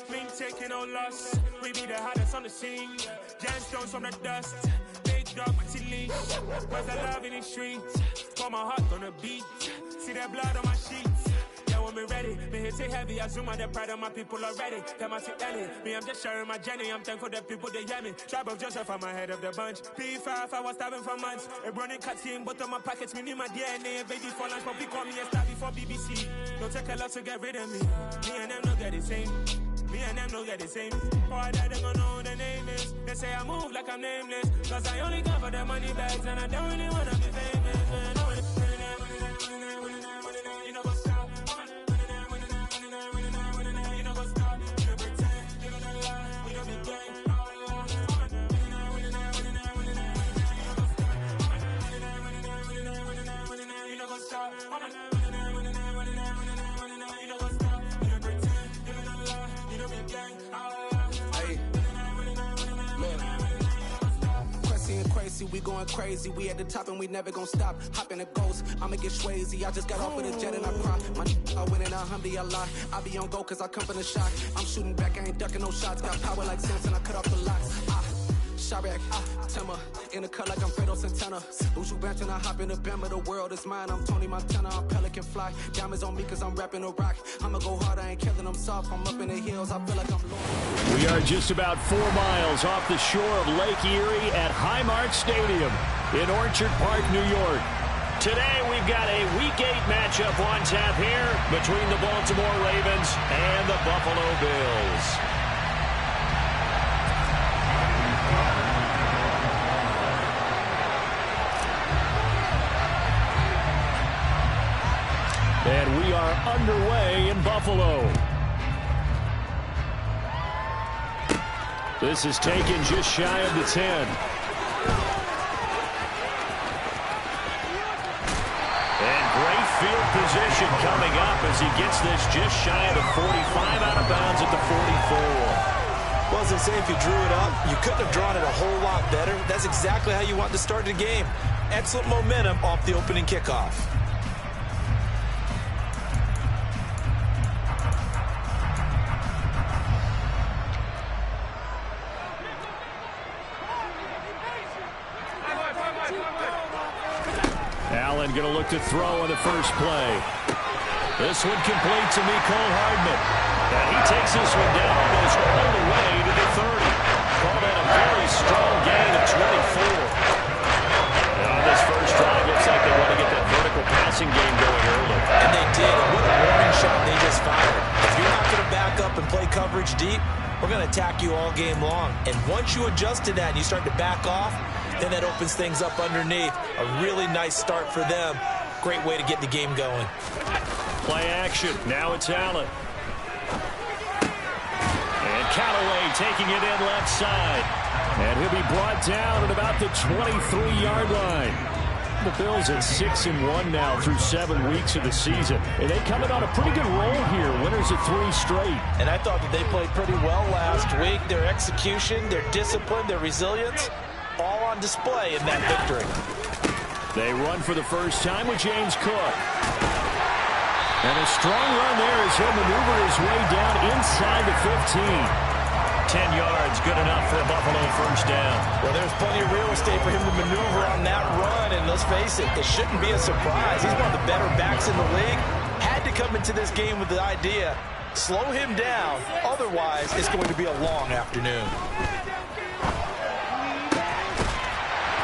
Been taking no loss. We be the hottest on the scene. Gemstones from the dust. Big dog, my leash. Where's the love in the streets? Pour my heart on the beat. See that blood on my sheets. Yeah, when me ready, me hit it heavy. I zoom on the pride of my people already. Them I see Ellie. Me, I'm just sharing my journey. I'm thankful that people they hear me. Tribe of Joseph, I'm ahead of the bunch. P5, I was starving for months. A running cut team, but on my pockets, me need my DNA. Baby for lunch, but we call me a star before BBC. Don't take a lot to get rid of me. Me and them don't get the same. Me and them don't get the same. Boy, that they gonna know who the name is. They say I move like I'm nameless. Cause I only come for the money bags and I don't really wanna be famous. You know what's up? You know what's up? You pretend, you don't lie, we don't be gang. You know what's up? We going crazy, we at the top and we never gonna stop. Hop in a ghost, I'ma get swayzy. I just got off with a jet and I cry. My I win in a Humvee, I lie. I be on go cause I come from the shot. I'm shooting back, I ain't ducking no shots. Got power like Samson, I cut off the locks. Sharek, Timmer, in the cut like I'm Fredo Santana. Buju Banton, I hop in the Bama, the world is mine. I'm Tony Montana, I'm Pelican Fly. Diamonds on me cause I'm rapping a rock. I'ma go hard, I ain't killing them soft. I'm up in the hills, I feel like I'm lost. We are just about 4 miles off the shore of Lake Erie at Highmark Stadium in Orchard Park, New York. Today we've got a Week 8 matchup on tap here between the Baltimore Ravens and the Buffalo Bills. And we are underway in Buffalo. This is taken just shy of the 10. And great field position coming up as he gets this just shy of the 45, out of bounds at the 44. Well, as I say, if you drew it up, you couldn't have drawn it a whole lot better. That's exactly how you want to start the game. Excellent momentum off the opening kickoff. Allen going to look to throw on the first play. This one complete to Mecole Hardman. And he takes this one down almost all the way to the 30. Call that a very strong gain of 24. On this first drive, looks like they want to get that vertical passing game going early. And they did. And what a warning shot they just fired. If you're not going to back up and play coverage deep, we're going to attack you all game long. And once you adjust to that and you start to back off, then that opens things up underneath. A really nice start for them. Great way to get the game going. Play action. Now it's Allen. And Callaway taking it in left side. And he'll be brought down at about the 23-yard line. The Bills at 6-1 now through 7 weeks of the season. And they coming on a pretty good roll here. Winners of 3 straight. And I thought that they played pretty well last week. Their execution, their discipline, their resilience, all on display in that victory. They run for the first time with James Cook. And a strong run there as he'll maneuver his way down inside the 15. 10 yards, good enough for a Buffalo first down. Well, there's plenty of real estate for him to maneuver on that run, and let's face it, it shouldn't be a surprise. He's one of the better backs in the league. Had to come into this game with the idea, slow him down, otherwise it's going to be a long afternoon.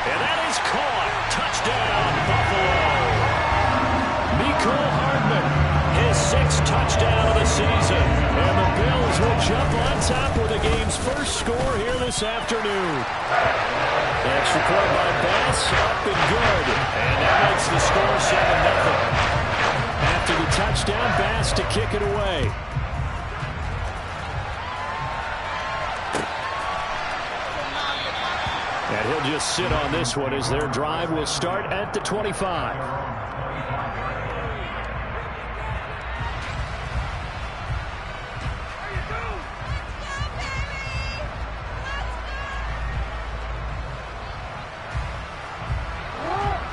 And that is caught. Touchdown, Buffalo. Mecole Hardman, his 6th touchdown of the season. And the Bills will jump on top with the game's first score here this afternoon. Extra point by Bass, up and good. And that makes the score 7-0. After the touchdown, Bass to kick it away. And he'll just sit on this one as their drive will start at the 25.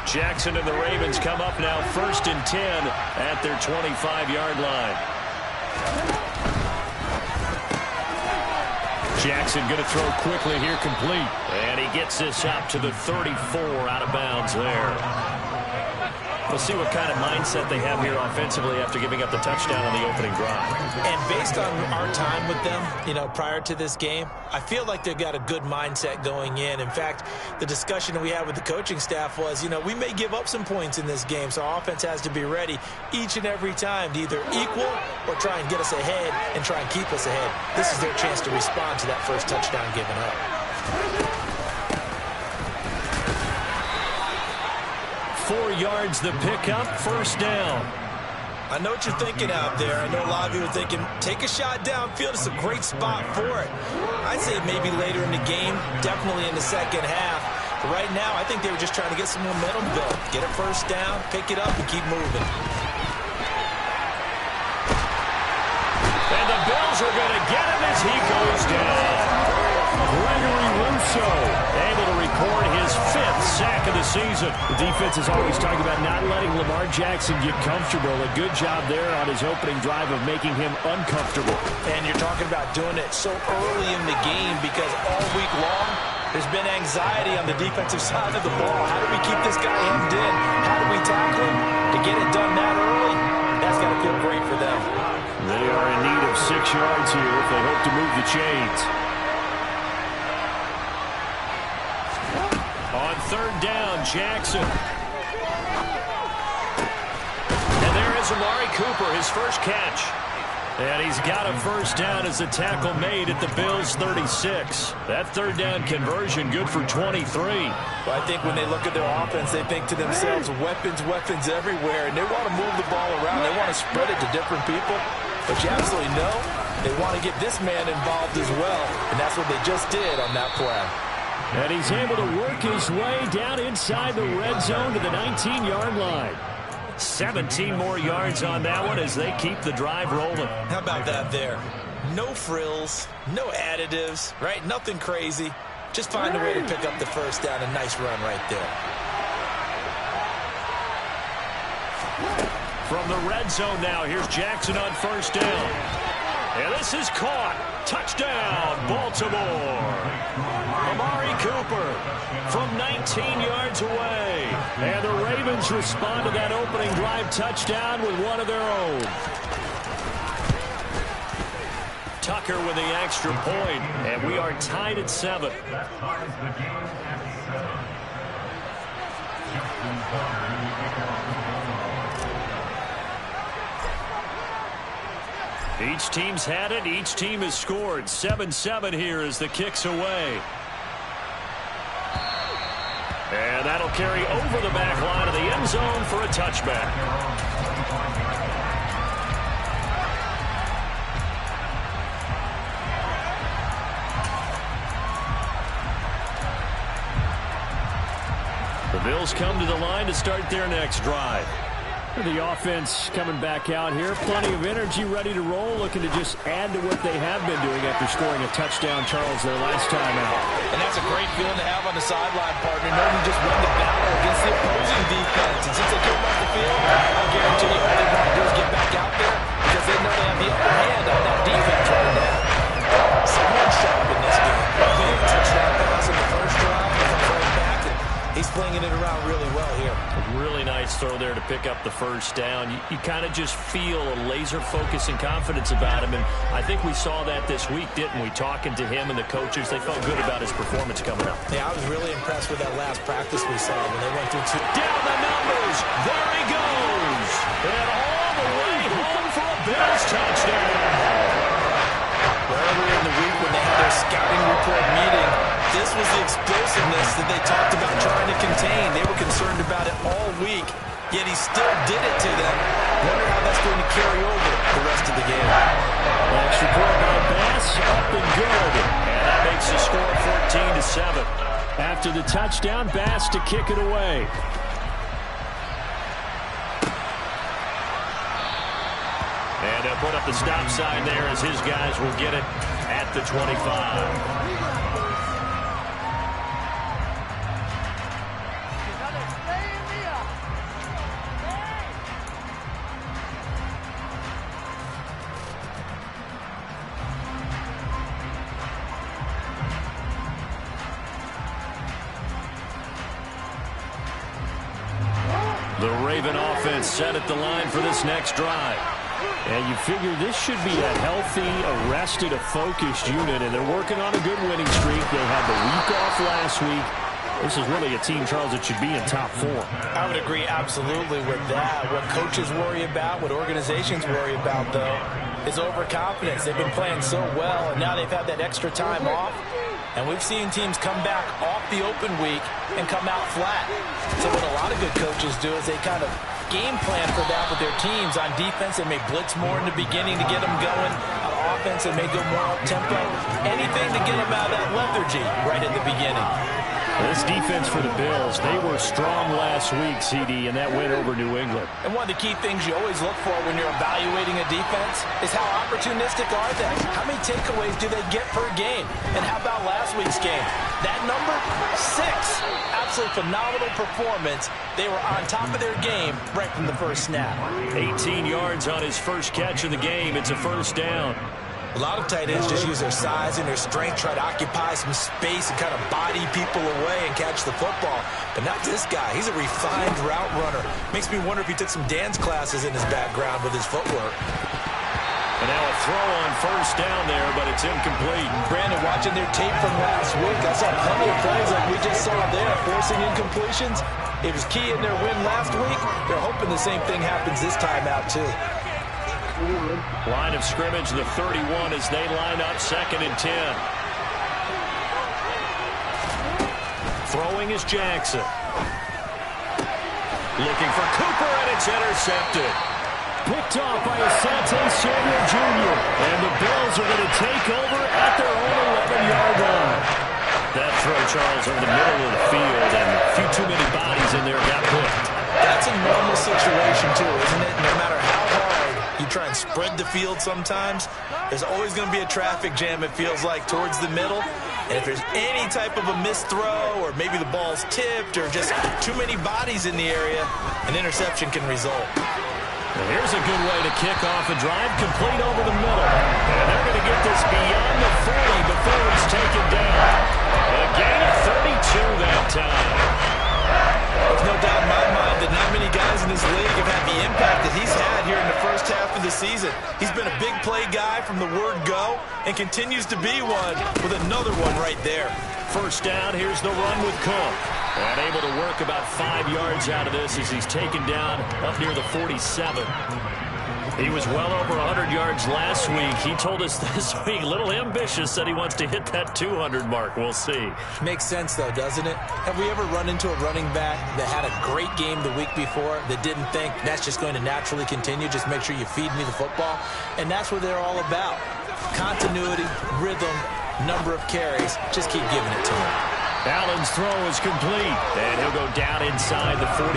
Jackson and the Ravens come up now 1st and 10 at their 25-yard line. Jackson going to throw quickly here, complete. And he gets this up to the 34, out of bounds there. We'll see what kind of mindset they have here offensively after giving up the touchdown on the opening drive. And based on our time with them, prior to this game, I feel like they've got a good mindset going in. In fact, the discussion that we had with the coaching staff was, we may give up some points in this game, so our offense has to be ready each and every time to either equal or try and get us ahead and try and keep us ahead. This is their chance to respond to that first touchdown given up. 4 yards the pickup, first down. I know what you're thinking out there. I know a lot of you are thinking, take a shot downfield. It's a great spot for it. I'd say maybe later in the game, definitely in the second half. But right now, I think they were just trying to get some momentum built. Get a first down, pick it up, and keep moving. And the Bills are going to get him as he goes down. Gregory Rousseau able to record his 5th sack of the season. The defense is always talking about not letting Lamar Jackson get comfortable. A good job there on his opening drive of making him uncomfortable. And you're talking about doing it so early in the game because all week long there's been anxiety on the defensive side of the ball. How do we keep this guy hemmed in? How do we tackle him? To get it done that early, that's got to feel great for them. They are in need of 6 yards here if they hope to move the chains. On third down, Jackson. And there is Amari Cooper, his first catch. And he's got a first down as the tackle made at the Bills' 36. That third down conversion good for 23. Well, I think when they look at their offense, they think to themselves, weapons everywhere. And they want to move the ball around. They want to spread it to different people. But you absolutely know they want to get this man involved as well. And that's what they just did on that play. And he's able to work his way down inside the red zone to the 19-yard line. 17 more yards on that one as they keep the drive rolling. How about that there? No frills, no additives, right? Nothing crazy. Just find a way to pick up the first down. A nice run right there. From the red zone now, here's Jackson on first down. And this is caught. Touchdown, Baltimore. Amari Cooper from 19 yards away. And the Ravens respond to that opening drive touchdown with one of their own. Tucker with the extra point, and we are tied at 7. Each team's had it. Each team has scored. 7-7 here as the kick's away. And that'll carry over the back line of the end zone for a touchback. The Bills come to the line to start their next drive. The offense coming back out here. Plenty of energy, ready to roll, looking to just add to what they have been doing after scoring a touchdown, Charles, their last time out. And that's a great feeling to have on the sideline, partner, knowing you just won the battle against the opposing defense. And since they came off the field, I guarantee you all they want to do is get back out there because they know they have the upper hand on that defense right now. Someone sharp in this game. Big touchdown pass in the first drive. Right back, and he's flinging it around really well here. Really nice throw there to pick up the first down. You kind of just feel a laser focus and confidence about him, and I think we saw that this week, didn't we? Talking to him and the coaches, they felt good about his performance coming up. Yeah, I was really impressed with that last practice we saw when they went through two. Down the numbers. There he goes. And all the way home for a Bills touchdown. Earlier in the week when they had their scouting report meeting, this was the explosiveness that they talked about trying to contain. They were concerned about it all week, yet he still did it to them. Wonder how that's going to carry over the rest of the game. Extra point by Bass, up and good. And that makes the score 14-7. After the touchdown, Bass to kick it away. And they'll put up the stop sign there as his guys will get it at the 25. Raven offense set at the line for this next drive. And you figure this should be a healthy, arrested, a focused unit, and they're working on a good winning streak. They had the week off last week. This is really a team, Charles, that should be in top form. I would agree absolutely with that. What coaches worry about, what organizations worry about, though, is overconfidence. They've been playing so well, and now they've had that extra time off. And we've seen teams come back off the open week and come out flat. So what a lot of good coaches do is they kind of game plan for that with their teams. On defense, they may blitz more in the beginning to get them going. On offense, they may go more up-tempo. Anything to get them out of that lethargy right at the beginning. This defense for the Bills, they were strong last week, CD, and that went over New England. And one of the key things you always look for when you're evaluating a defense is how opportunistic are they? How many takeaways do they get per game? And how about last week's game? That number, 6. Absolutely phenomenal performance. They were on top of their game right from the first snap. 18 yards on his first catch of the game. It's a first down. A lot of tight ends just use their size and their strength, try to occupy some space and kind of body people away and catch the football. But not this guy. He's a refined route runner. Makes me wonder if he took some dance classes in his background with his footwork. And now a throw on first down there, but it's incomplete. Brandon, watching their tape from last week, I saw plenty of plays like we just saw there, forcing incompletions. It was key in their win last week. They're hoping the same thing happens this time out, too. Line of scrimmage, the 31 as they line up 2nd and 10. Throwing is Jackson. Looking for Cooper, and it's intercepted. Picked off by Asante Samuel Jr. And the Bills are going to take over at their own 11-yard line. That throw, Charles, over the middle of the field, and a few too many bodies in there got picked. That's a normal situation, too, isn't it? No matter how hard you try and spread the field sometimes, there's always going to be a traffic jam, it feels like, towards the middle. And if there's any type of a missed throw or maybe the ball's tipped or just too many bodies in the area, an interception can result. Well, here's a good way to kick off a drive, complete over the middle. And they're going to get this beyond the 40 before it's taken down. A gain of 32 that time. There's no doubt in my mind that not many guys in this league have had the impact that he's had here in the first half of the season. He's been a big play guy from the word go and continues to be one with another one right there. First down, here's the run with Cook. And able to work about 5 yards out of this as he's taken down up near the 47. He was well over 100 yards last week. He told us this week, a little ambitious, said he wants to hit that 200 mark. We'll see. Makes sense, though, doesn't it? Have we ever run into a running back that had a great game the week before that didn't think that's just going to naturally continue? Just make sure you feed me the football. And that's what they're all about. Continuity, rhythm, number of carries. Just keep giving it to him. Allen's throw is complete, and he'll go down inside the 45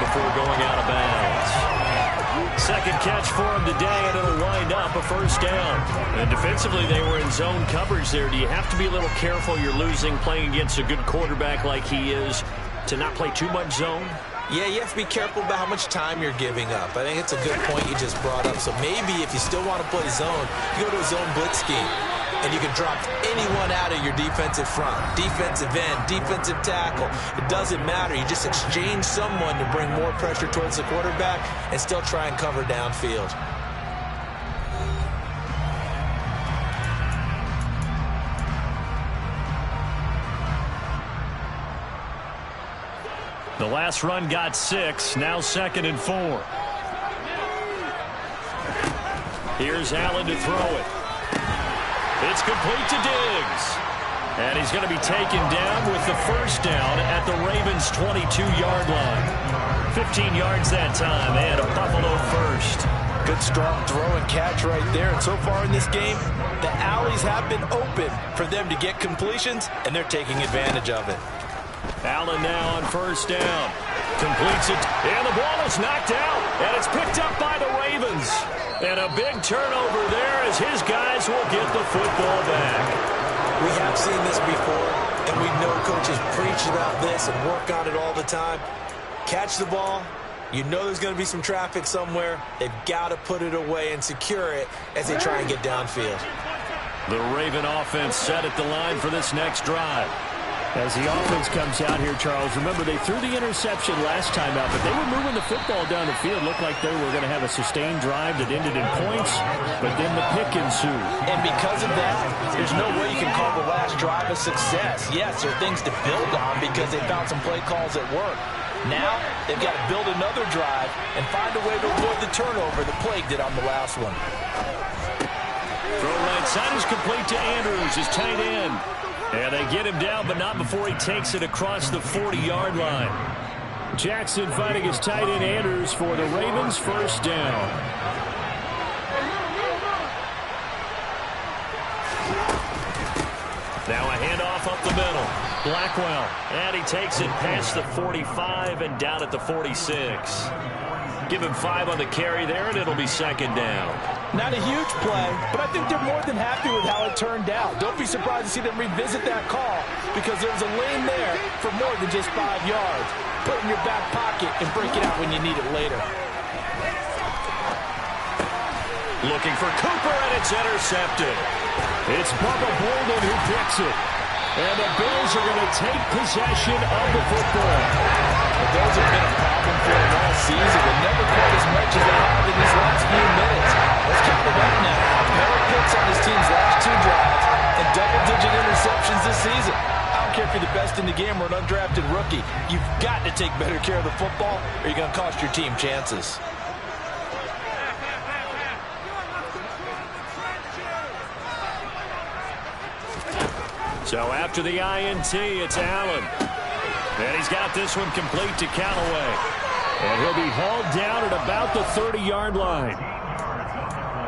before going out of bounds. Second catch for him today, and it'll wind up a first down. And defensively, they were in zone coverage there. Do you have to be a little careful? You're losing playing against a good quarterback like he is to not play too much zone? Yeah, you have to be careful about how much time you're giving up. I think it's a good point you just brought up. So maybe if you still want to play zone, you go to a zone blitz scheme. And you can drop anyone out of your defensive front. Defensive end, defensive tackle. It doesn't matter. You just exchange someone to bring more pressure towards the quarterback and still try and cover downfield. The last run got 6, now 2nd and 4. Here's Allen to throw it. It's complete to Diggs. And he's going to be taken down with the first down at the Ravens' 22-yard line. 15 yards that time, and a Buffalo first. Good strong throw and catch right there. And so far in this game, the alleys have been open for them to get completions, and they're taking advantage of it. Allen now on first down. Completes it, and the ball is knocked out, and it's picked up by the Ravens. And a big turnover there as his guys will get the football back. We have seen this before, and we know coaches preach about this and work on it all the time. Catch the ball. You know there's going to be some traffic somewhere. They've got to put it away and secure it as they try and get downfield. The Raven offense set at the line for this next drive. As the offense comes out here, Charles, remember they threw the interception last time out, but they were moving the football down the field. Looked like they were going to have a sustained drive that ended in points, but then the pick ensued. And because of that, there's no way you can call the last drive a success. Yes, there are things to build on because they found some play calls that work. Now, they've got to build another drive and find a way to avoid the turnover that plagued it on the last one. Throw right side is complete to Andrews, his tight end. And they get him down, but not before he takes it across the 40-yard line. Jackson fighting his tight end Andrews for the Ravens' first down. Now a handoff up the middle. Blackwell, and he takes it past the 45 and down at the 46. Give him 5 on the carry there, and it'll be second down. Not a huge play, but I think they're more than happy with how it turned out. Don't be surprised to see them revisit that call because there's a lane there for more than just 5 yards. Put it in your back pocket and break it out when you need it later. Looking for Cooper, and it's intercepted. It's Bubba Bolden who picks it. And the Bills are going to take possession of the football. But those have been a problem for them all season, but never quite as much as they have in these last few minutes. Let's count it up now. A pair of picks on this team's last 2 drives and double-digit interceptions this season. I don't care if you're the best in the game or an undrafted rookie. You've got to take better care of the football or you're going to cost your team chances. So after the INT, it's Allen. And he's got this one complete to Callaway. And he'll be hauled down at about the 30-yard line.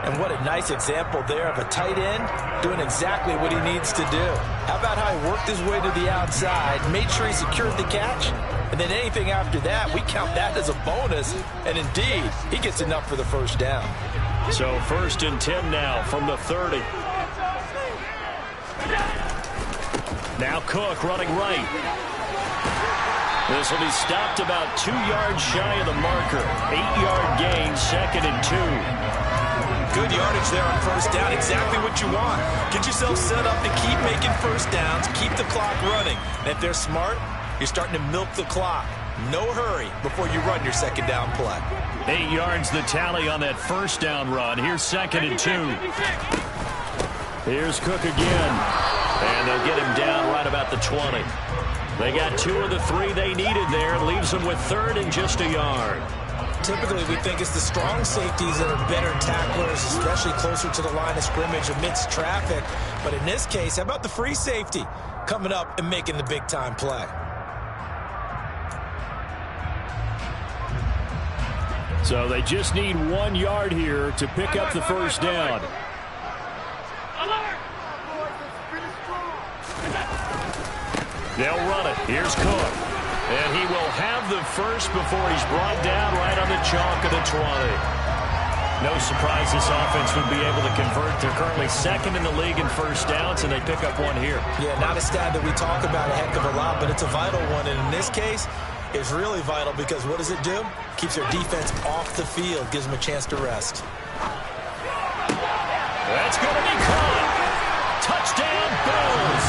And what a nice example there of a tight end doing exactly what he needs to do. How about how he worked his way to the outside, made sure he secured the catch, and then anything after that, we count that as a bonus. And indeed, he gets enough for the first down. So 1st and 10 now from the 30. Now Cook running right. This will be stopped about 2 yards shy of the marker. 8-yard gain, 2nd and 2. Good yardage there on first down. Exactly what you want. Get yourself set up to keep making first downs, keep the clock running. And if they're smart, you're starting to milk the clock. No hurry before you run your second down play. 8 yards the tally on that first down run. Here's 2nd and 2. Here's Cook again. And they'll get him down right about the 20. They got 2 of the 3 they needed there. Leaves them with 3rd and just a yard. Typically, we think it's the strong safeties that are better tacklers, especially closer to the line of scrimmage amidst traffic. But in this case, how about the free safety coming up and making the big-time play? So they just need 1 yard here to pick up the first down. They'll run it. Here's Cook. And he will have the first before he's brought down right on the chalk of the 20. No surprise this offense would be able to convert. They're currently 2nd in the league in first downs, and they pick up 1 here. Yeah, not a stat that we talk about a heck of a lot, but it's a vital one. And in this case, it's really vital because what does it do? Keeps their defense off the field, gives them a chance to rest. That's going to be caught. Touchdown, Bills.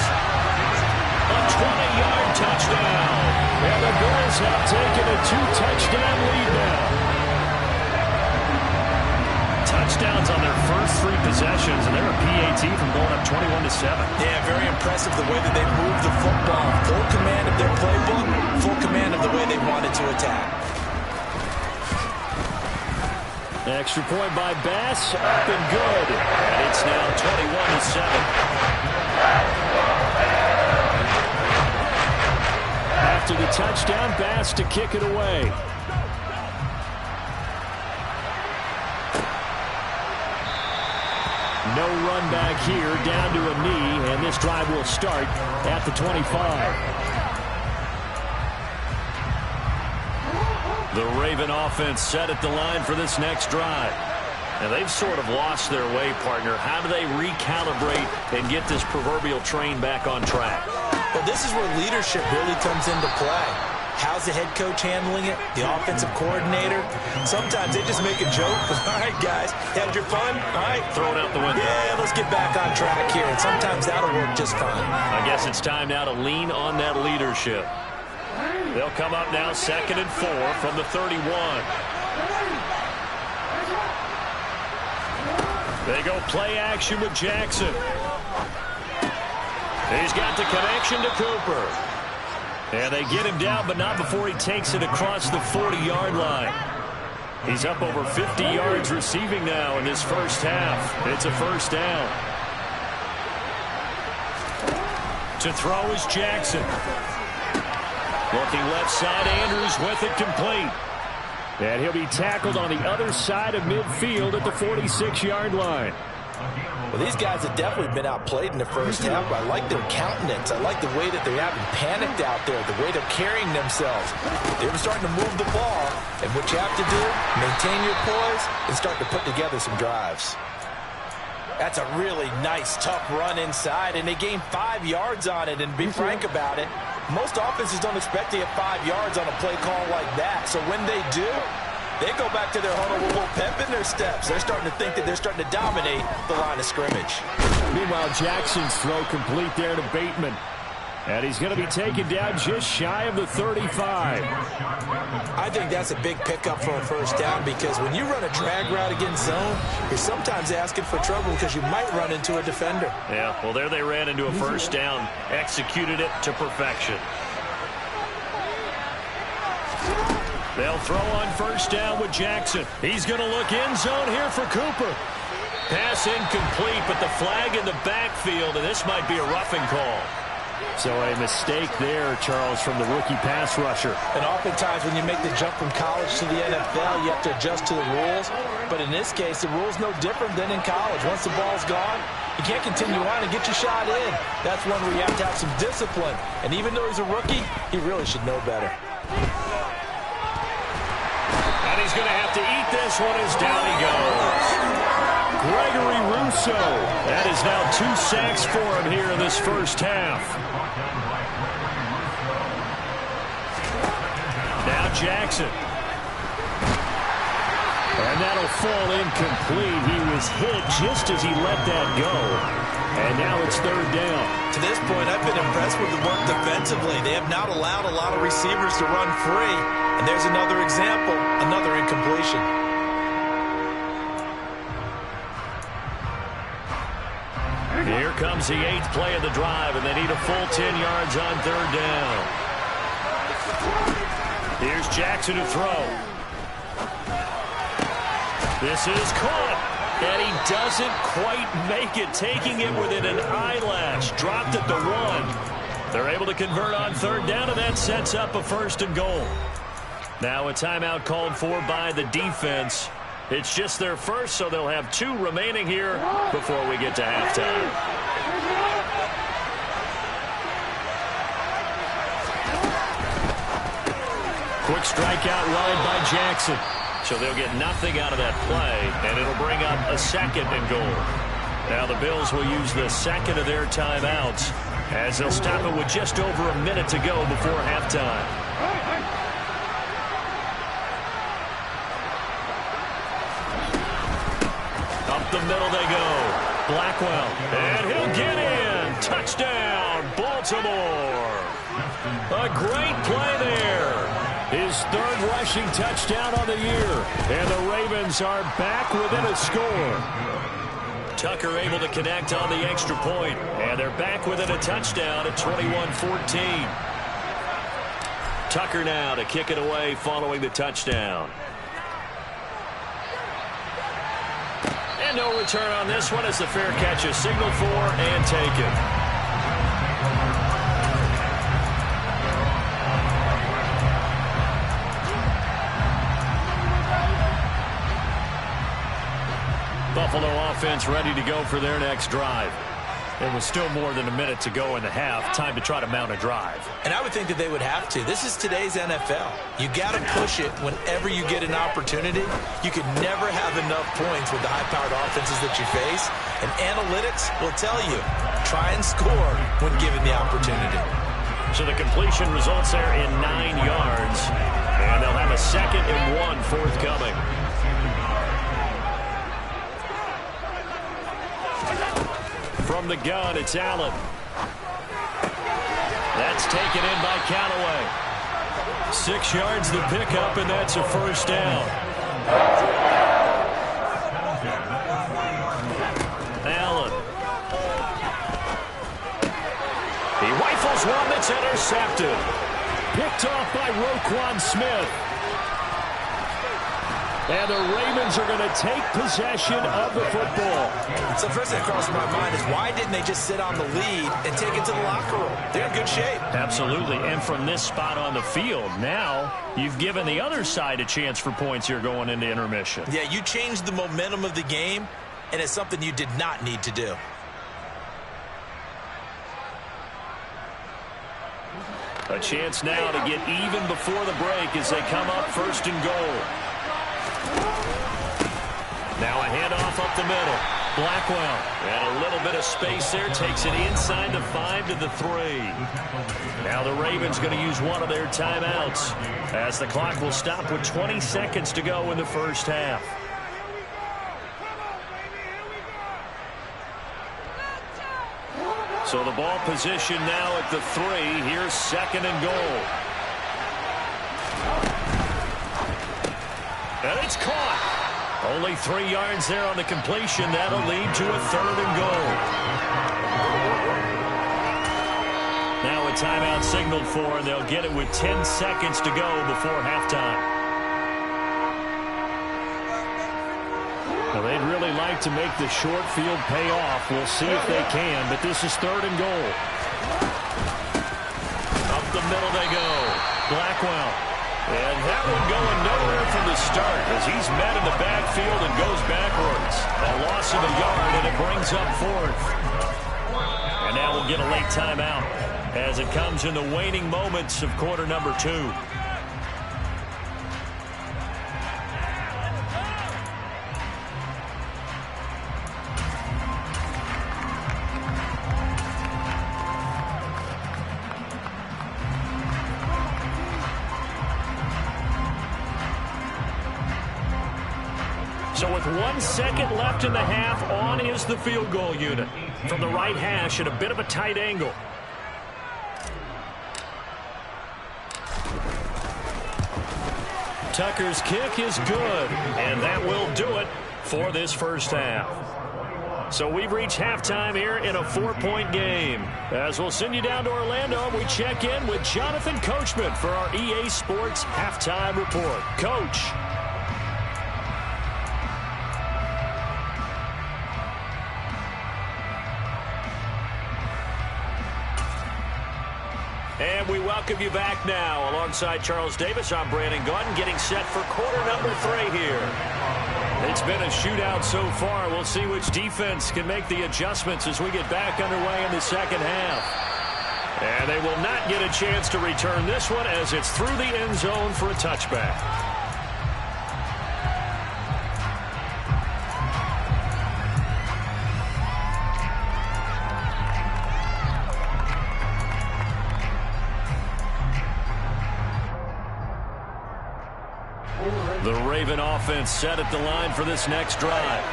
A 20-yard touchdown. And the Bills have taken a 2-touchdown lead now. Touchdowns on their first 3 possessions, and they're a PAT from going up 21-7. Yeah, very impressive the way that they moved the football. Full command of their playbook, full command of the way they wanted to attack. Extra point by Bass, up and good. And it's now 21-7. After the touchdown, Bass to kick it away. No run back here, down to a knee, and this drive will start at the 25. The Raven offense set at the line for this next drive. And they've sort of lost their way, partner. How do they recalibrate and get this proverbial train back on track? Well, this is where leadership really comes into play. How's the head coach handling it? The offensive coordinator? Sometimes they just make a joke. All right, guys, had your fun? All right. Throw it out the window. Yeah, let's get back on track here. And sometimes that'll work just fine. I guess it's time now to lean on that leadership. They'll come up now 2nd and 4 from the 31. They go play action with Jackson. He's got the connection to Cooper. And they get him down, but not before he takes it across the 40-yard line. He's up over 50 yards receiving now in this first half. It's a first down. To throw is Jackson. Looking left side, Andrews with it complete. And he'll be tackled on the other side of midfield at the 46-yard line. Well, these guys have definitely been outplayed in the first half, but I like their countenance. I like the way that they're having panicked out there, the way they're carrying themselves. They're starting to move the ball, and what you have to do, maintain your poise and start to put together some drives. That's a really nice, tough run inside, and they gained 5 yards on it, and to be frank about it, most offenses don't expect to get 5 yards on a play call like that. So when they do, they go back to their huddle with a little pep in their steps. They're starting to think that they're starting to dominate the line of scrimmage. Meanwhile, Jackson's throw complete there to Bateman. And he's going to be taken down just shy of the 35. I think that's a big pickup for a first down because when you run a drag route against zone, you're sometimes asking for trouble because you might run into a defender. Yeah, well, there they ran into a first down, executed it to perfection. They'll throw on first down with Jackson. He's going to look end zone here for Cooper. Pass incomplete, but the flag in the backfield, and this might be a roughing call. So a mistake there, Charles, from the rookie pass rusher. And oftentimes when you make the jump from college to the NFL, you have to adjust to the rules. But in this case, the rule's no different than in college. Once the ball's gone, you can't continue on and get your shot in. That's one where you have to have some discipline. And even though he's a rookie, he really should know better. And he's going to have to eat this one as down he goes. Gregory Rousseau. That is now 2 sacks for him here in this first half. Now Jackson. And that'll fall incomplete. He was hit just as he let that go. And now it's third down. To this point, I've been impressed with the work defensively. They have not allowed a lot of receivers to run free. And there's another example, another incompletion. Here comes the 8th play of the drive, and they need a full 10 yards on third down. Here's Jackson to throw. This is caught, and he doesn't quite make it, taking it within an eyelash. Dropped at the 1. They're able to convert on third down, and that sets up a first and goal. Now a timeout called for by the defense. It's just their first, so they'll have 2 remaining here before we get to halftime. Quick strikeout ride by Jackson. So they'll get nothing out of that play, and it'll bring up a 2nd and goal. Now the Bills will use the 2nd of their timeouts as they'll stop it with just over a minute to go before halftime. The middle they go. Blackwell. And he'll get in. Touchdown, Baltimore. A great play there. His 3rd rushing touchdown on the year. And the Ravens are back within a score. Tucker able to connect on the extra point. And they're back within a touchdown at 21-14. Tucker now to kick it away following the touchdown. And no return on this one as the fair catch is signaled for and taken. Buffalo offense ready to go for their next drive. It was still more than a minute to go in the half. Time to try to mount a drive. And I would think that they would have to. This is today's NFL. You got to push it whenever you get an opportunity. You can never have enough points with the high-powered offenses that you face. And analytics will tell you, try and score when given the opportunity. So the completion results there in 9 yards. And they'll have a 2nd and 1 forthcoming. From the gun, it's Allen. That's taken in by Callaway. 6 yards the pickup, and that's a first down. Allen. He rifles one that's intercepted. Picked off by Roquan Smith. And the Ravens are going to take possession of the football. So the first thing that crosses my mind is why didn't they just sit on the lead and take it to the locker room? They're in good shape. Absolutely. And from this spot on the field, now you've given the other side a chance for points here going into intermission. Yeah, you changed the momentum of the game, and it's something you did not need to do. A chance now to get even before the break as they come up 1st and goal. Now a handoff up the middle. Blackwell. And a little bit of space there. Takes it inside the 5 to the 3. Now the Ravens going to use one of their timeouts as the clock will stop with 20 seconds to go in the first half. So the ball position now at the 3. Here's 2nd and goal. And it's caught. Only 3 yards there on the completion. That'll lead to a 3rd and goal. Now a timeout signaled for, and they'll get it with 10 seconds to go before halftime. Now they'd really like to make the short field pay off. We'll see if they can, but this is 3rd and goal. Up the middle they go. Blackwell. And that one going nowhere from the start as he's met in the backfield and goes backwards. A loss of a yard, and it brings up 4th. And now we'll get a late timeout as it comes in the waning moments of quarter number 2. So with 1 second left in the half, on is the field goal unit. From the right hash at a bit of a tight angle. Tucker's kick is good, and that will do it for this first half. So we've reached halftime here in a 4-point game. As we'll send you down to Orlando, we check in with Jonathan Coachman for our EA Sports Halftime Report. Coach. And we welcome you back now. Alongside Charles Davis, I'm Brandon Gordon, getting set for quarter number 3 here. It's been a shootout so far. We'll see which defense can make the adjustments as we get back underway in the second half. And they will not get a chance to return this one as it's through the end zone for a touchback. The Raven offense set at the line for this next drive.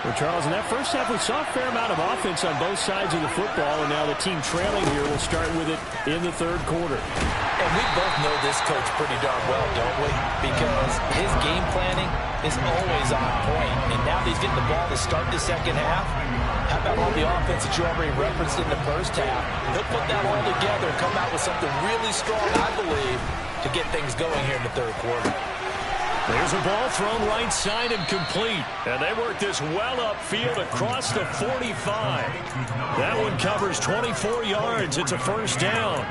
Well, Charles, in that first half, we saw a fair amount of offense on both sides of the football, and now the team trailing here will start with it in the 3rd quarter. And we both know this coach pretty darn well, don't we? Because his game planning is always on point, and now that he's getting the ball to start the second half, how about all the offense that you already referenced in the first half? He'll put that all together and come out with something really strong, I believe, to get things going here in the 3rd quarter. There's a ball thrown right side and complete. And they work this well upfield across the 45. That one covers 24 yards. It's a first down.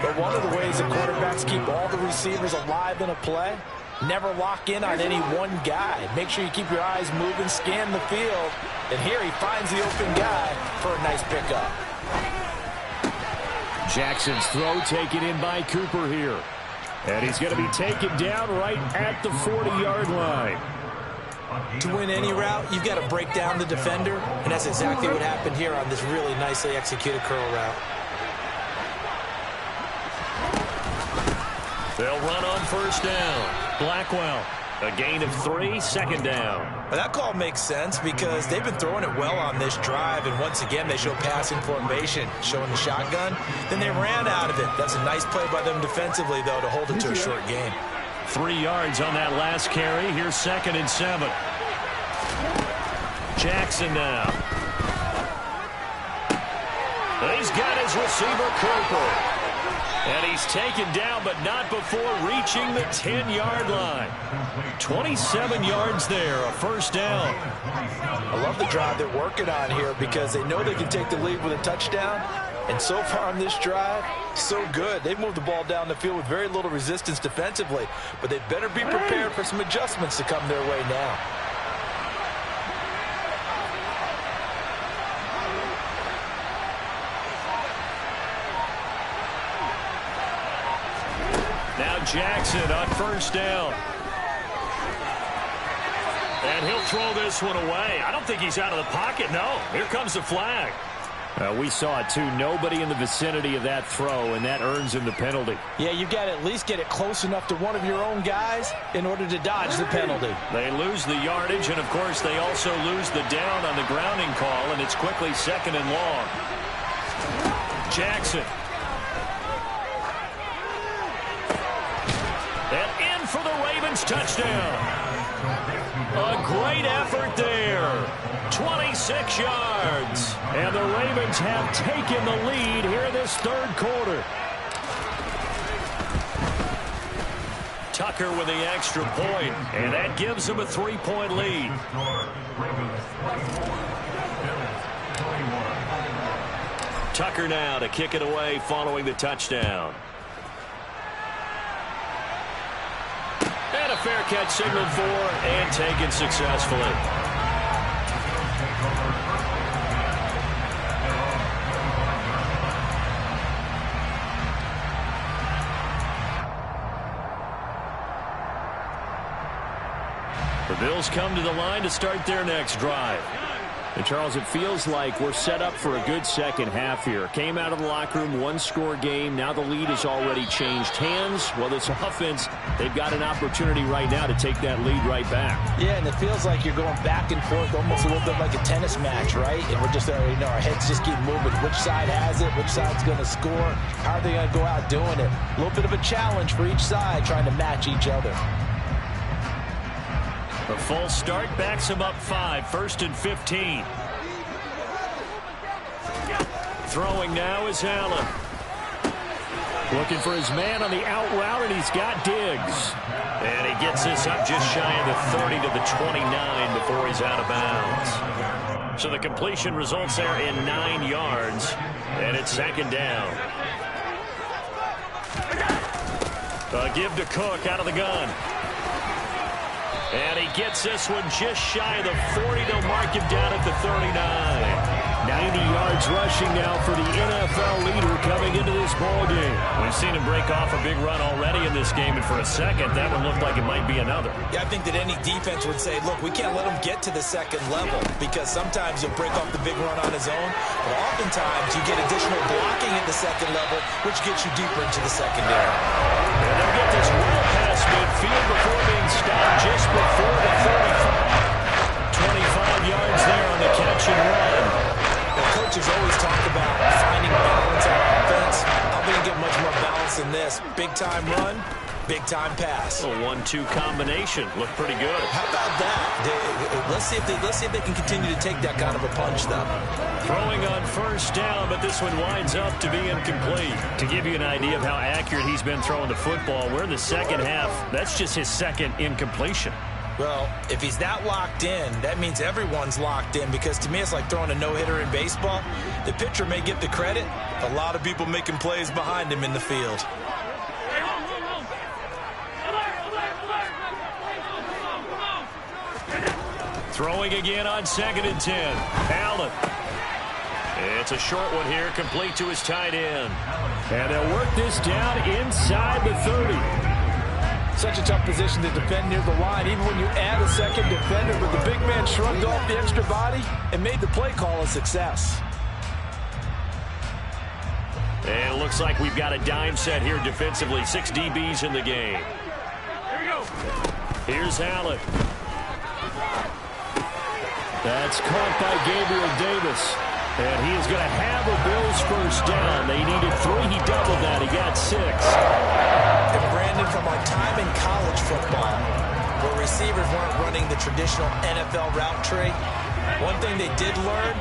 But one of the ways that quarterbacks keep all the receivers alive in a play, never lock in on any one guy. Make sure you keep your eyes moving, scan the field. And here he finds the open guy for a nice pickup. Jackson's throw taken in by Cooper here. And he's going to be taken down right at the 40-yard line. To win any route, you've got to break down the defender, and that's exactly what happened here on this really nicely executed curl route. They'll run on first down. Blackwell, a gain of 3, second down. Well, that call makes sense because they've been throwing it well on this drive, and once again they show passing formation, showing the shotgun. Then they ran out of it. That's a nice play by them defensively, though, to hold it to a short game. 3 yards on that last carry. Here's 2nd and 7. Jackson now. He's got his receiver, Cooper. And he's taken down, but not before reaching the 10-yard line. 27 yards there, a first down. I love the drive they're working on here because they know they can take the lead with a touchdown. And so far on this drive, so good. They've moved the ball down the field with very little resistance defensively, but they better be prepared for some adjustments to come their way now. Now Jackson on first down. And he'll throw this one away. I don't think he's out of the pocket, no. Here comes the flag. We saw it, too. Nobody in the vicinity of that throw, and that earns him the penalty. Yeah, you've got to at least get it close enough to one of your own guys in order to dodge the penalty. They lose the yardage, and, of course, they also lose the down on the grounding call, and it's quickly 2nd and long. Jackson. And in for the Ravens touchdown. A great effort there. 26 yards. And the Ravens have taken the lead here in this 3rd quarter. Tucker with the extra point, and that gives them a 3-point lead. Tucker now to kick it away following the touchdown. And a fair catch signaled for and taken successfully. The Bills come to the line to start their next drive. And, Charles, it feels like we're set up for a good second half here. Came out of the locker room, 1-score game. Now the lead has already changed hands. Well, this offense, they've got an opportunity right now to take that lead right back. Yeah, and it feels like you're going back and forth, almost a little bit like a tennis match, right? And we're just, our heads just keep moving. Which side has it? Which side's going to score? How are they going to go out doing it? A little bit of a challenge for each side, trying to match each other. The false start backs him up 5, 1st and 15. Throwing now is Allen. Looking for his man on the out route, and he's got Diggs. And he gets this up just shy of the 30 to the 29 before he's out of bounds. So the completion results there in 9 yards, and it's 2nd down. A give to Cook out of the gun. And he gets this one just shy of the 40. They'll mark him down at the 39. 90 yards rushing now for the NFL leader coming into this ballgame. We've seen him break off a big run already in this game, and for a second, that one looked like it might be another. Yeah, I think that any defense would say, look, we can't let him get to the 2nd level because sometimes he'll break off the big run on his own, but oftentimes you get additional blocking at the 2nd level, which gets you deeper into the secondary. And they'll get this well past midfield before being stopped just before the 35. 25 yards there on the catch and run. Coaches always talk about finding balance on offense. I'm going to get much more balance than this. Big-time run, big-time pass. A 1-2 combination. Looked pretty good. How about that? Let's see if they can continue to take that kind of a punch, though. Throwing on first down, but this one winds up to be incomplete. To give you an idea of how accurate he's been throwing the football, we're in the second half. That's just his 2nd incompletion. Well, if he's that locked in, that means everyone's locked in because to me it's like throwing a no-hitter in baseball. The pitcher may get the credit. A lot of people making plays behind him in the field. Throwing again on 2nd and 10. Allen. It's a short one here, complete to his tight end. And they'll work this down inside the 30. Such a tough position to defend near the line, even when you add a 2nd defender, but the big man shrugged off the extra body and made the play call a success. And it looks like we've got a dime set here defensively. 6 DBs in the game. Here we go. Here's Allen. That's caught by Gabriel Davis. And he is going to have a Bills first down. They needed 3. He doubled that. He got 6. And Brandon, from our time in college football, where receivers weren't running the traditional NFL route tree, one thing they did learn,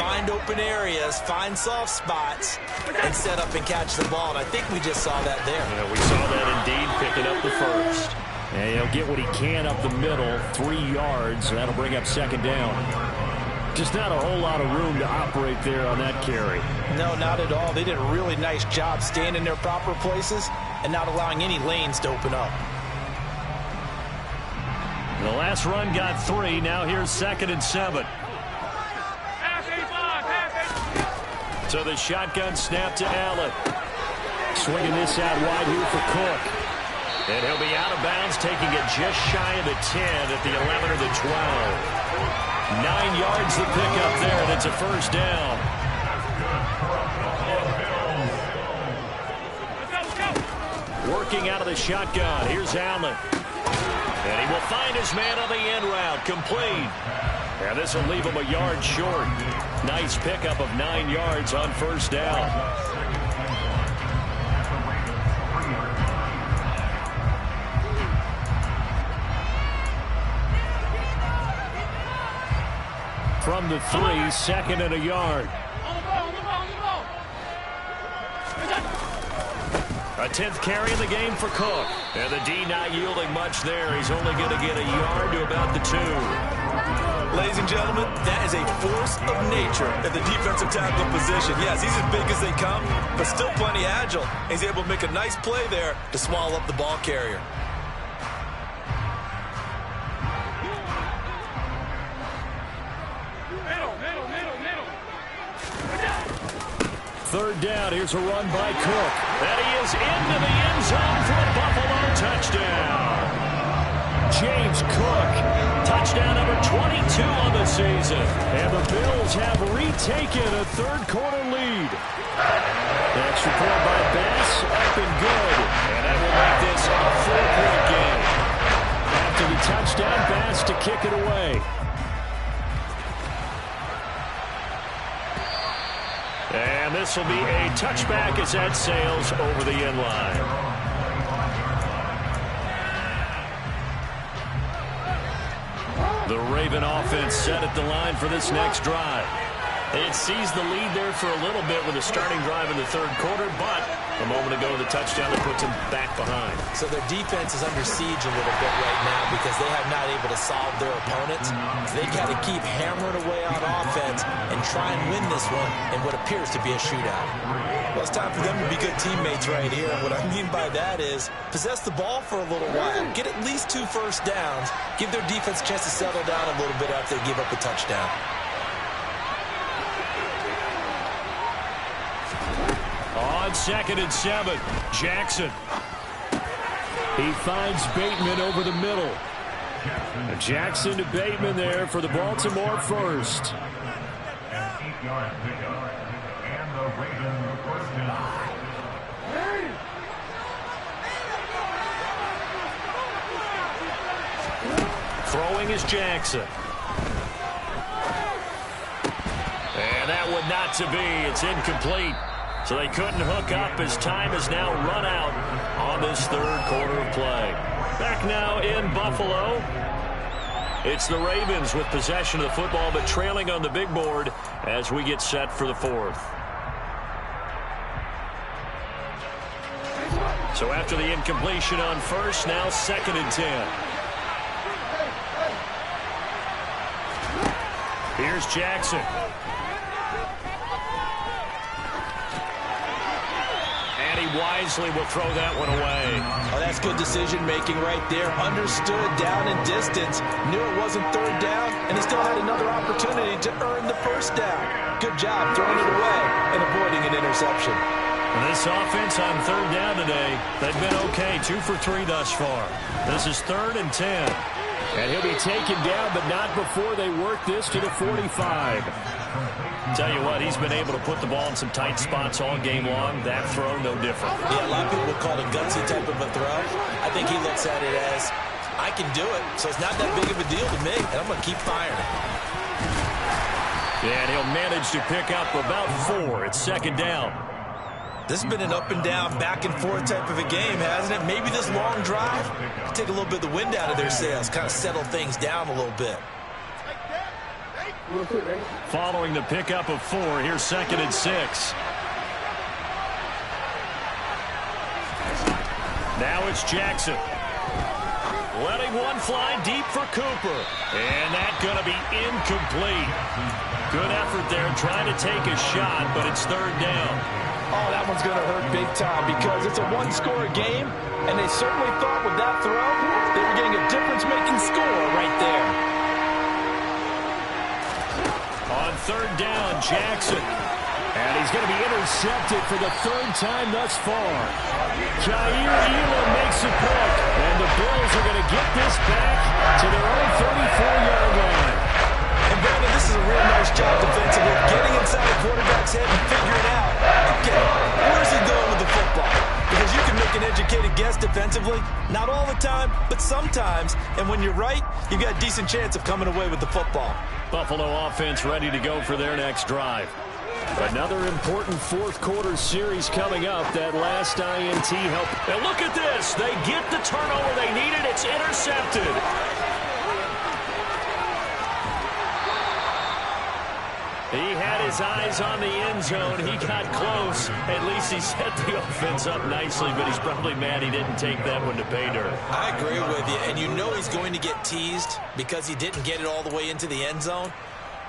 find open areas, find soft spots, and set up and catch the ball. And I think we just saw that there. Yeah, we saw that indeed, picking up the first. And he'll get what he can up the middle, 3 yards. That'll bring up second down. Just not a whole lot of room to operate there on that carry. No, not at all. They did a really nice job staying in their proper places and not allowing any lanes to open up. The last run got 3. Now here's 2nd and 7. So the shotgun snap to Allen. Swinging this out wide here for Cook. And he'll be out of bounds, taking it just shy of the 10 at the 11 or the 12. 9 yards the pickup there, and it's a first down. Working out of the shotgun. Here's Allen. And he will find his man on the end route. Complete. And this will leave him a yard short. Nice pickup of 9 yards on first down. From the 3, 2nd and a yard. A 10th carry in the game for Cook. And the D not yielding much there. He's only going to get a yard to about the 2. Ladies and gentlemen, that is a force of nature at the defensive tackle position. Yes, he's as big as they come, but still plenty agile. He's able to make a nice play there to swallow up the ball carrier. Third down. Here's a run by Cook. And he is into the end zone for a Buffalo touchdown. James Cook, touchdown number 22 on the season. And the Bills have retaken a third-quarter lead. The extra point by Bass, up and good. And that will make this a 4-point game. After the touchdown, Bass to kick it away. And this will be a touchback as that sails over the end line. The Raven offense set at the line for this next drive. They had seized the lead there for a little bit with a starting drive in the third quarter, but a moment ago the touchdown that puts them back behind. So their defense is under siege a little bit right now because they have not able to solve their opponents. So they got to keep hammering away on offense and try and win this one in what appears to be a shootout. Well, it's time for them to be good teammates right here. And what I mean by that is possess the ball for a little while, get at least 2 first downs, give their defense a chance to settle down a little bit after they give up a touchdown. On 2nd and 7, Jackson. He finds Bateman over the middle. Jackson to Bateman there for the Baltimore first. Throwing is Jackson. And that one not to be. It's incomplete. So they couldn't hook up as time has now run out on this third quarter of play. Back now in Buffalo. It's the Ravens with possession of the football, but trailing on the big board as we get set for the fourth. So after the incompletion on first, now 2nd and 10. Here's Jackson. Wisely will throw that one away. Oh, that's good decision-making right there. Understood down and distance. Knew it wasn't third down, and he still had another opportunity to earn the first down. Good job throwing it away and avoiding an interception. And this offense on third down today, they've been okay. 2 for 3 thus far. This is 3rd and 10. And he'll be taken down, but not before they work this to the 45. Tell you what, he's been able to put the ball in some tight spots all game long. That throw, no different. Yeah, a lot of people would call it a gutsy type of a throw. I think he looks at it as, I can do it, so it's not that big of a deal to me, and I'm going to keep firing. And he'll manage to pick up about 4. It's second down. This has been an up and down, back and forth type of a game, hasn't it? Maybe this long drive can take a little bit of the wind out of their sails, kind of settle things down a little bit. Following the pickup of 4, here's second and 6. Now it's Jackson. Letting one fly deep for Cooper. And that's going to be incomplete. Good effort there trying to take a shot, but it's third down. Oh, that one's going to hurt big time because it's a one-score game, and they certainly thought with that throw they were getting a difference-making score right there. On third down, Jackson. And he's going to be intercepted for the third time thus far. Jair Elam makes a pick, and the Bills are going to get this back to their own 34-yard line. And Brandon, this is a real nice job defensively, getting inside the quarterback's head and figuring out, okay, where's he going with the football? Because you can make an educated guess defensively, not all the time, but sometimes. And when you're right, you've got a decent chance of coming away with the football. Buffalo offense ready to go for their next drive. Another important fourth quarter series coming up. That last INT help. And look at this. They get the turnover they needed. It's intercepted. He had his eyes on the end zone. He got close. At least he set the offense up nicely, but he's probably mad he didn't take that one to pay dirt. I agree with you, and you know he's going to get teased because he didn't get it all the way into the end zone.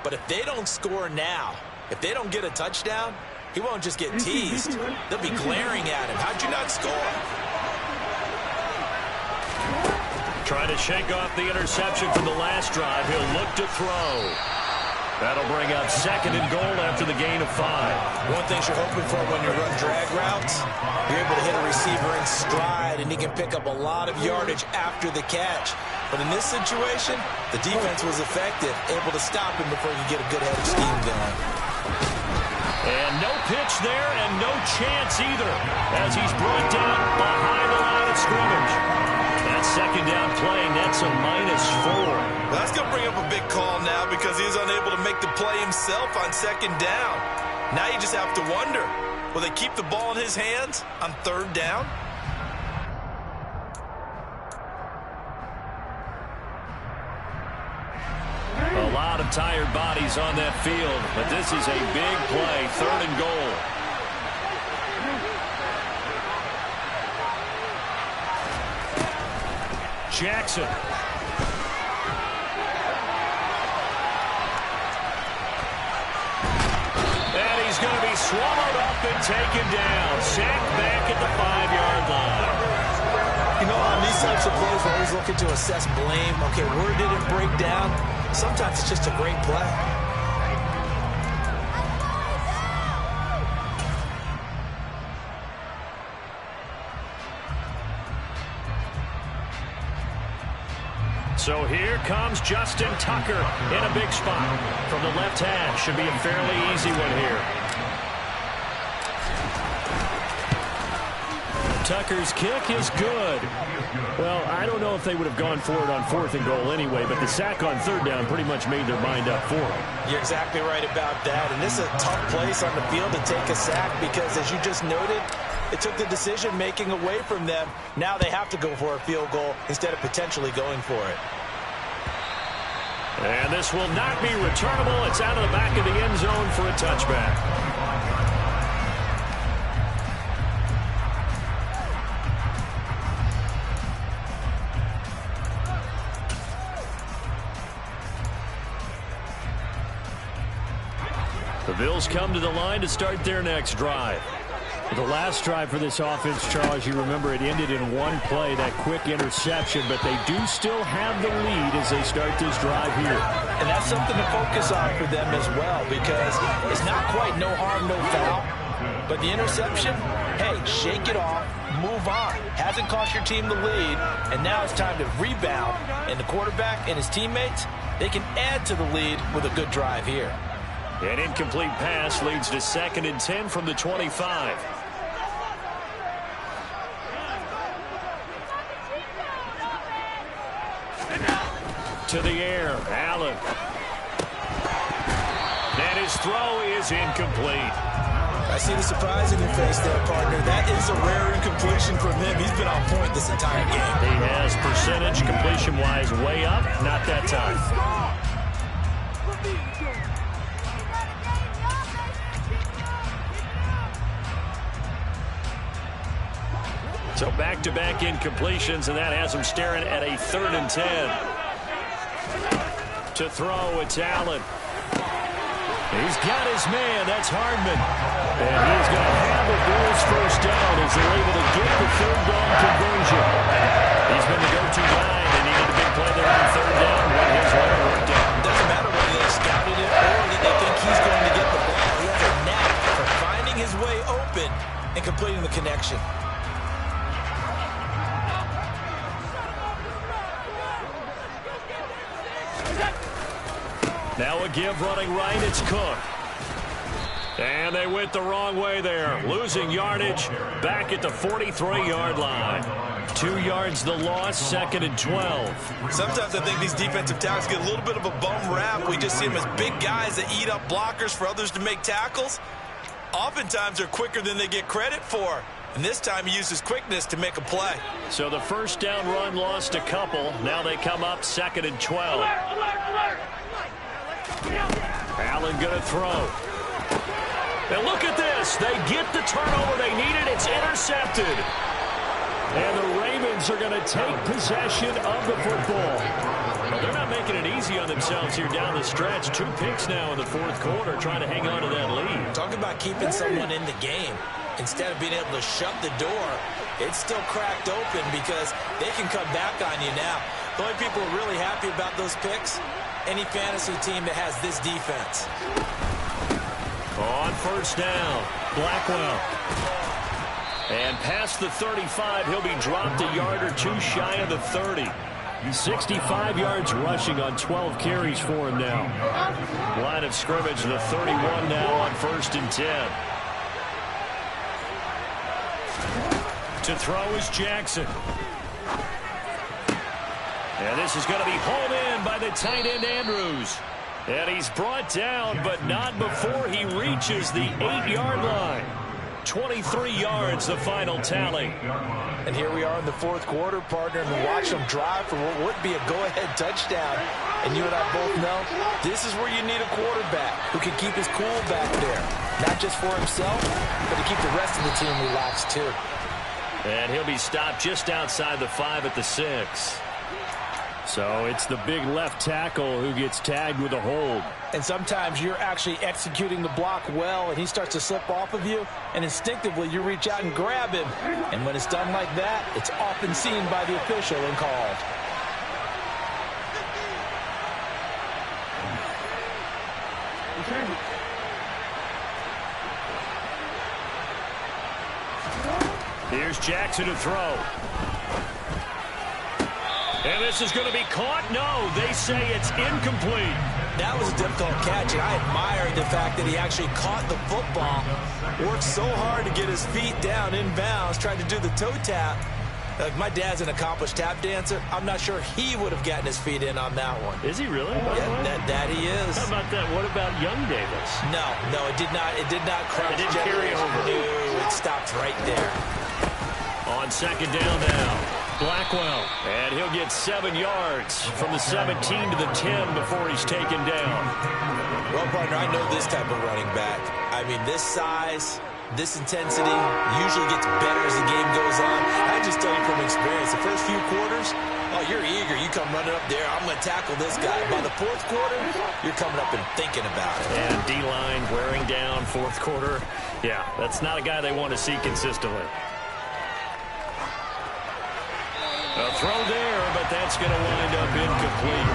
But if they don't score now, if they don't get a touchdown, he won't just get teased. They'll be glaring at him. How'd you not score? Trying to shake off the interception from the last drive. He'll look to throw. That'll bring up second and goal after the gain of 5. One thing you're hoping for when you run drag routes, you're able to hit a receiver in stride, and he can pick up a lot of yardage after the catch. But in this situation, the defense was effective, able to stop him before you get a good head of steam going. And no pitch there, and no chance either, as he's brought down behind the line of scrimmage. That second down play nets a -4. Well, that's going to bring up a big call now because he's unable to make the play himself on second down. Now you just have to wonder, will they keep the ball in his hands on third down? A lot of tired bodies on that field, but this is a big play, third and goal. Jackson. And he's going to be swallowed up and taken down. Sacked back at the 5-yard line. You know, on these types of plays, we're always looking to assess blame. Okay, where did it break down? Sometimes it's just a great play. So here comes Justin Tucker in a big spot from the left hash. Should be a fairly easy one here. Tucker's kick is good. Well, I don't know if they would have gone for it on 4th and goal anyway, but the sack on third down pretty much made their mind up for it. You're exactly right about that. And this is a tough place on the field to take a sack because, as you just noted, it took the decision-making away from them. Now they have to go for a field goal instead of potentially going for it. And this will not be returnable. It's out of the back of the end zone for a touchback. The Bills come to the line to start their next drive. The last drive for this offense, Charles, you remember it ended in one play, that quick interception, but they do still have the lead as they start this drive here. And that's something to focus on for them as well, because it's not quite no harm, no foul. But the interception, hey, shake it off, move on. Hasn't cost your team the lead, and now it's time to rebound. And the quarterback and his teammates, they can add to the lead with a good drive here. An incomplete pass leads to 2nd and 10 from the 25. To the air, Allen. And his throw is incomplete. I see the surprise in your face there, partner. That is a rare incompletion from him. He's been on point this entire game. He has percentage completion-wise way up. Not that time. So back-to-back incompletions, and that has him staring at a 3rd and 10. To throw, it's Allen. He's got his man. That's Hardman. And he's going to have the Bills first down as they're able to get the 3rd down conversion. He's been the go-to guy, and he needed a big play there on 3rd down when his runner worked out. Doesn't matter whether they scouted it or that they think he's going to get the ball. He has a knack for finding his way open and completing the connection. Now a give running right, it's Cook. And they went the wrong way there. Losing yardage back at the 43-yard line. 2 yards the loss, 2nd and 12. Sometimes I think these defensive tackles get a little bit of a bum rap. We just see them as big guys that eat up blockers for others to make tackles. Oftentimes they're quicker than they get credit for. And this time he uses quickness to make a play. So the first down run lost a couple. Now they come up 2nd and 12. Allen going to throw. And look at this. They get the turnover they needed. It's intercepted. And the Ravens are going to take possession of the football. Well, they're not making it easy on themselves here down the stretch. 2 picks now in the 4th quarter trying to hang on to that lead. Talk about keeping someone in the game. Instead of being able to shut the door, it's still cracked open because they can come back on you now. The only people who are really happy about those picks, any fantasy team that has this defense. On first down, Blackwell. And past the 35, he'll be dropped a yard or 2 shy of the 30. 65 yards rushing on 12 carries for him now. Line of scrimmage, the 31 now on 1st and 10. To throw is Jackson. And this is going to be hauled in by the tight end Andrews. And he's brought down, but not before he reaches the 8-yard line. 23 yards, the final tally. And here we are in the 4th quarter, partner, and we watch them drive for what would be a go-ahead touchdown. And you and I both know this is where you need a quarterback who can keep his cool back there. Not just for himself, but to keep the rest of the team relaxed too. And he'll be stopped just outside the 5 at the 6. So it's the big left tackle who gets tagged with a hold. And sometimes you're actually executing the block well, and he starts to slip off of you, and instinctively you reach out and grab him. And when it's done like that, it's often seen by the official and called. Here's Jackson to throw. And this is going to be caught. No, they say it's incomplete. That was a difficult catch, and I admire the fact that he actually caught the football, worked so hard to get his feet down inbounds, tried to do the toe tap. Like, my dad's an accomplished tap dancer. I'm not sure he would have gotten his feet in on that one. Is he really? Yeah, that he is. How about that? What about young Davis? No, it did not. It did not cross. It didn't carry over. No, it stopped right there. On 2nd down now, Blackwell. And he'll get 7 yards from the 17 to the 10 before he's taken down. Well, partner, I know this type of running back. I mean, this size, this intensity usually gets better as the game goes on. I just tell you from experience, the first few quarters, oh, you're eager. You come running up there, I'm going to tackle this guy. By the 4th quarter, you're coming up and thinking about it. And D-line wearing down 4th quarter. Yeah, that's not a guy they want to see consistently. A throw there, but that's going to wind up incomplete.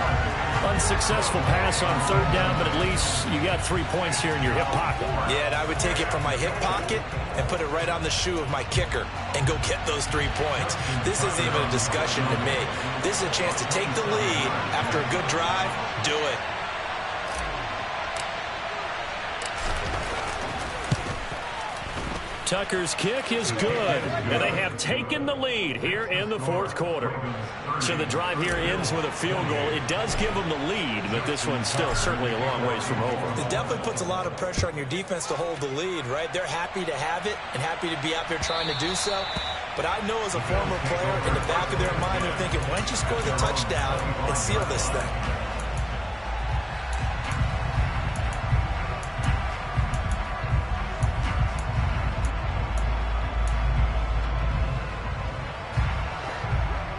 Unsuccessful pass on 3rd down, but at least you got 3 points here in your hip pocket. Yeah, and I would take it from my hip pocket and put it right on the shoe of my kicker and go get those 3 points. This isn't even a discussion to me. This is a chance to take the lead after a good drive. Do it. Tucker's kick is good, and they have taken the lead here in the fourth quarter. So the drive here ends with a field goal. It does give them the lead, but this one's still certainly a long ways from over. It definitely puts a lot of pressure on your defense to hold the lead, right? They're happy to have it and happy to be out there trying to do so. But I know as a former player, in the back of their mind, they're thinking, why don't you score the touchdown and seal this thing?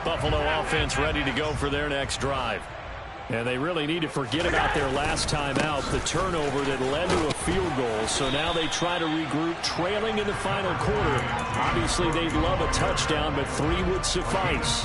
Buffalo offense ready to go for their next drive. And they really need to forget about their last time out, the turnover that led to a field goal. So now they try to regroup, trailing in the final quarter. Obviously, they'd love a touchdown, but 3 would suffice.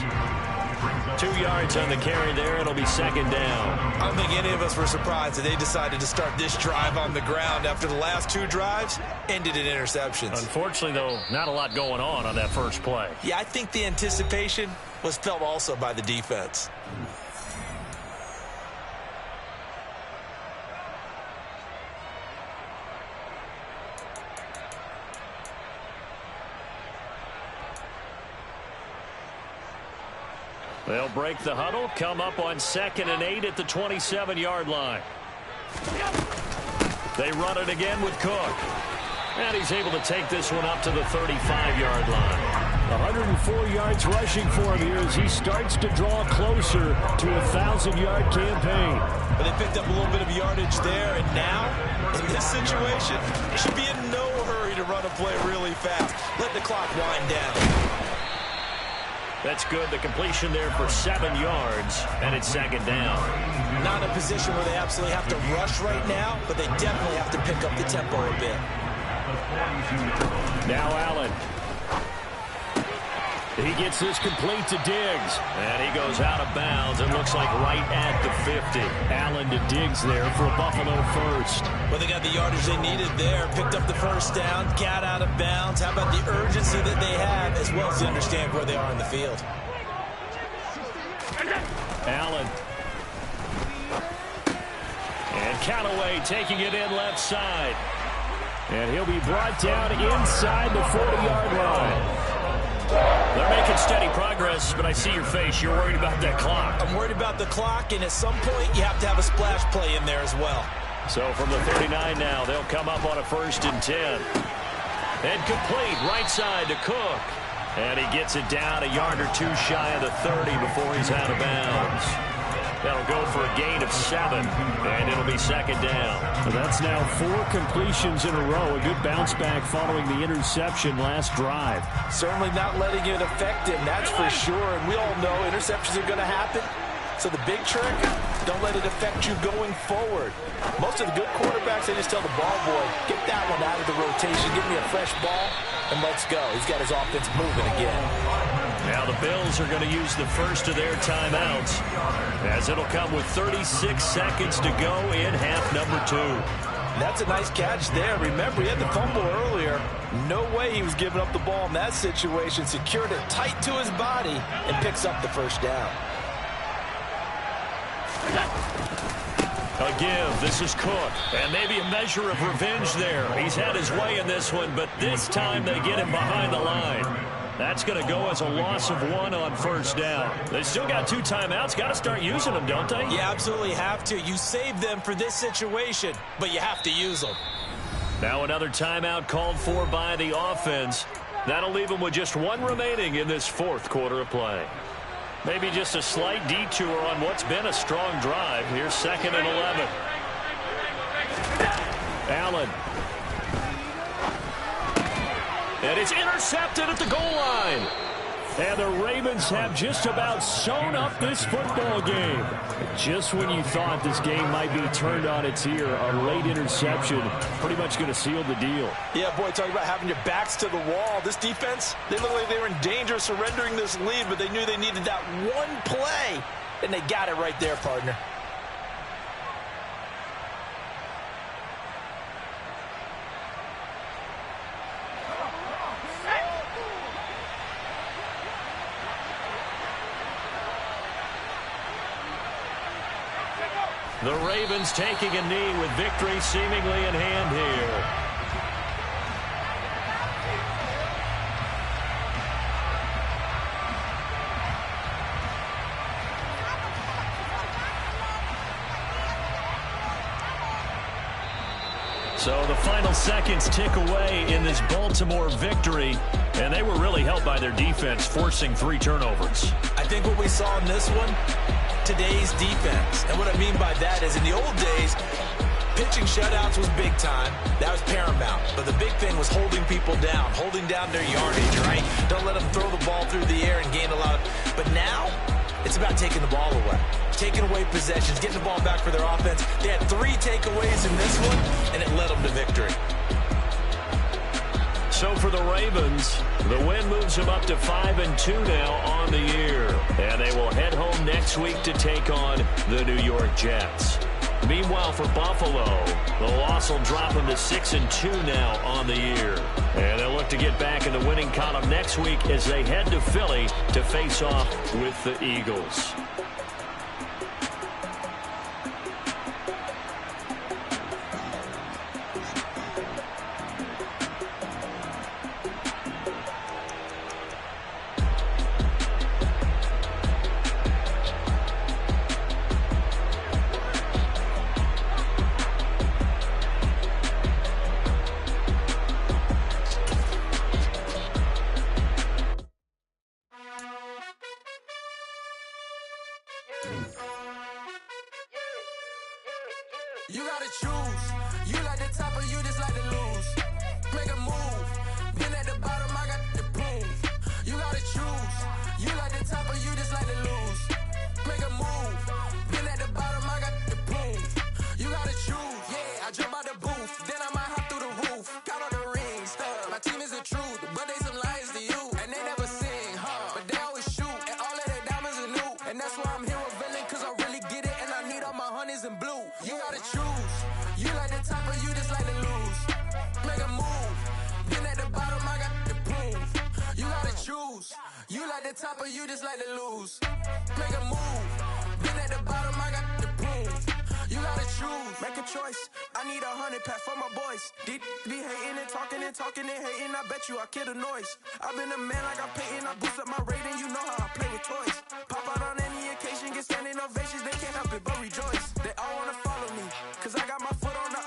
2 yards on the carry there. It'll be second down. I don't think any of us were surprised that they decided to start this drive on the ground after the last 2 drives ended in interceptions. Unfortunately, though, not a lot going on that first play. Yeah, I think the anticipation was felt also by the defense. They'll break the huddle, come up on 2nd and 8 at the 27-yard line. They run it again with Cook. And he's able to take this one up to the 35-yard line. 104 yards rushing for him here as he starts to draw closer to a 1,000-yard campaign. But they picked up a little bit of yardage there, and now, in this situation, they should be in no hurry to run a play really fast. Let the clock wind down. That's good. The completion there for 7 yards, and it's second down. Not in a position where they absolutely have to rush right now, but they definitely have to pick up the tempo a bit. Now Allen. He gets this complete to Diggs. And he goes out of bounds. It looks like right at the 50. Allen to Diggs there for a Buffalo first. Well, they got the yardage they needed there. Picked up the first down. Got out of bounds. How about the urgency that they have as well as to understand where they are in the field? Allen. And Callaway taking it in left side. And he'll be brought down inside the 40-yard line. They're making steady progress, but I see your face. You're worried about that clock. I'm worried about the clock, and at some point, you have to have a splash play in there as well. So from the 39 now, they'll come up on a 1st and 10. And complete right side to Cook. And he gets it down a yard or 2 shy of the 30 before he's out of bounds. That'll go for a gain of 7, and it'll be second down. So that's now 4 completions in a row. A good bounce back following the interception last drive. Certainly not letting it affect him, that's for sure. And we all know interceptions are going to happen. So the big trick, don't let it affect you going forward. Most of the good quarterbacks, they just tell the ball boy, get that one out of the rotation, give me a fresh ball, and let's go. He's got his offense moving again. Now the Bills are going to use the first of their timeouts, as it'll come with 36 seconds to go in half number 2. That's a nice catch there. Remember, he had the fumble earlier. No way he was giving up the ball in that situation. Secured it tight to his body and picks up the first down. A give. This is Cook. And maybe a measure of revenge there. He's had his way in this one, but this time they get him behind the line. That's going to go as a loss of 1 on first down. They still got 2 timeouts. Got to start using them, don't they? You absolutely have to. You save them for this situation, but you have to use them. Now another timeout called for by the offense. That'll leave them with just 1 remaining in this fourth quarter of play. Maybe just a slight detour on what's been a strong drive. Here's 2nd and 11. Allen. And it's intercepted at the goal line. And the Ravens have just about sewn up this football game. Just when you thought this game might be turned on its ear, a late interception pretty much going to seal the deal. Yeah, boy, talking about having your backs to the wall. This defense, they look like they were in danger of surrendering this lead, but they knew they needed that one play, and they got it right there, partner. The Ravens taking a knee with victory seemingly in hand here. So the final seconds tick away in this Baltimore victory, and they were really helped by their defense, forcing 3 turnovers. I think what we saw in this one, today's defense. And what I mean by that is in the old days, pitching shutouts was big time. That was paramount. But the big thing was holding people down, holding down their yardage, right? Don't let them throw the ball through the air and gain a lot of... But now, it's about taking the ball away. Taking away possessions, getting the ball back for their offense. They had 3 takeaways in this one, and it led them to victory. So for the Ravens, the win moves them up to 5-2 now on the year. And they will head home next week to take on the New York Jets. Meanwhile, for Buffalo, the loss will drop them to 6-2 now on the year. And they'll look to get back in the winning column next week as they head to Philly to face off with the Eagles. You gotta choose. You like the top or you just like to lose. Make a move. Been at the bottom, I got the boom. You gotta choose. You like the top or you just like to lose. Make a move. Been at the bottom, I got the boom. You gotta choose. Yeah, I jump out the booth. Then I might hop through the roof. Count all the rings. My team is the truth, but they some liars to you. And they never sing, but they always shoot. And all of their diamonds are new. And that's why I'm here with villain, cause I really get it. And I need all my honeys in blue. You gotta choose. You like the top or you just like to lose. Make a move. Been at the bottom, I got the boom. You gotta choose. You like the top or you just like to lose. Make a move. Been at the bottom, I got the boom. You gotta choose. Make a choice. I need 100 pack for my boys. Be hating and talking and hating. I bet you I kill the noise. I've been a man like I'm Peyton. I boost up my rating. You know how I play with toys. Pop out on any occasion, get standing ovations. They can't help it but rejoice. They all wanna follow me, cause I got my foot on the